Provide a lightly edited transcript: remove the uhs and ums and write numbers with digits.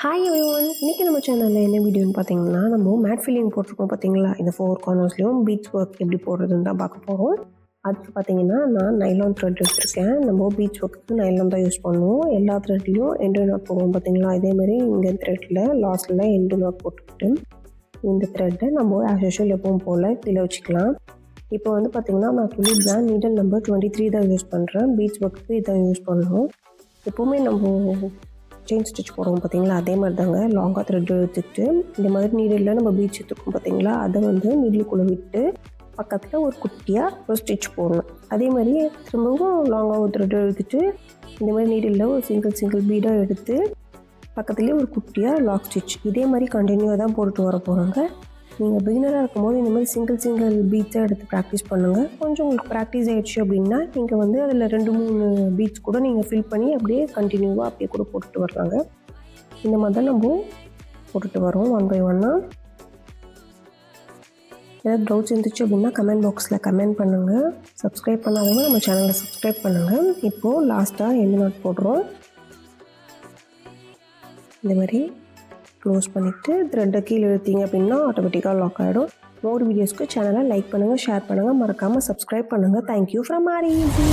Hi everyone, இன்றைக்கி நம்ம சேனலில் என்ன வீடியோன்னு பார்த்தீங்கன்னா, நம்ம மேட் ஃபில்லிங் போட்டிருக்கோம் பார்த்தீங்களா, இந்த 4 கார்னர்ஸ்லையும் பீட்ஸ் ஒர்க் எப்படி போடுறதுன்னு தான் பார்க்க போகிறோம். அதுக்கு பார்த்தீங்கன்னா, நான் நைலான் த்ரெட் எடுத்திருக்கேன். நம்ம பீட்ஸ் ஒர்க்குக்கு நைலான் தான் யூஸ் பண்ணுவோம். எல்லா த்ரெட்லேயும் எண்டு நாட் போடுவோம் பார்த்தீங்களா, இதேமாதிரி இங்கே த்ரெட்டில் லாஸ்ட்டில் எண்டு நாட் போட்டுக்கிட்டு இந்த த்ரெட்டை நம்ம ஆஸ் யூஷுவல் எப்பவும் போல் கீழே வச்சுக்கலாம். இப்போ வந்து பார்த்திங்கன்னா, நான் துளி பிராண்ட் நீடல் நம்பர் 23 தான் யூஸ் பண்ணுறேன். பீட்ஸ் ஒர்க்குக்கு இதான் யூஸ் பண்ணுவோம். எப்போவுமே நம்ம செயின் ஸ்டிச் போடுவோம் பார்த்தீங்களா, அதே மாதிரி தாங்க லாங்காக த்ரெட் எடுத்துக்கிட்டு இந்த மாதிரி நீடில் நம்ம பீட்ஸ் எடுத்துருக்கோம் பார்த்தீங்களா, அதை வந்து நீடிலுக்குள்ளே விட்டு பக்கத்தில் ஒரு குட்டியாக ஒரு ஸ்டிச் போடணும். அதே மாதிரி திரும்பவும் லாங்காக ஒரு த்ரெட் எடுத்துகிட்டு இந்த மாதிரி நீடில் ஒரு சிங்கிள் பீடாக எடுத்து பக்கத்துலேயே ஒரு குட்டியாக லாக் ஸ்டிச் இதே மாதிரி கண்டினியூவாக தான் போட்டுட்டு வர போகிறாங்க. நீங்கள் பிகினராக இருக்கும்போது இந்த மாதிரி சிங்கிள் பீட்ஸாக எடுத்து ப்ராக்டிஸ் பண்ணுங்கள். கொஞ்சம் உங்களுக்கு ப்ராக்டிஸ் ஆகிடுச்சு அப்படின்னா நீங்கள் வந்து அதில் 2-3 பீட்ஸ் கூட நீங்கள் ஃபில் பண்ணி அப்படியே கண்டினியூவாக அப்படியே கூட போட்டுட்டு வர்றாங்க. இந்த மாதிரி தான் நம்ம போட்டுட்டு வரோம் 1 by 1. ஏதாவது டவுட்ஸ் இருந்துச்சு அப்படின்னா கமெண்ட் பாக்ஸில் கமெண்ட் பண்ணுங்கள். சப்ஸ்கிரைப் பண்ணாதவங்க நம்ம சேனலை சப்ஸ்கிரைப் பண்ணுங்கள். இப்போது லாஸ்ட்டாக எண்டு நாட் போடுறோம். இந்த மாதிரி க்ளோஸ் பண்ணிவிட்டு த்ரெட்டை கீழே இழுத்தீங்க அப்படின்னா ஆட்டோமேட்டிக்காக லாக் ஆகிடும். மோர் வீடியோஸ்க்கு சேனலை லைக் பண்ணுங்கள், ஷேர் பண்ணுங்கள், மறக்காமல் சப்ஸ்கிரைப் பண்ணுங்கள். Thank you from R easy.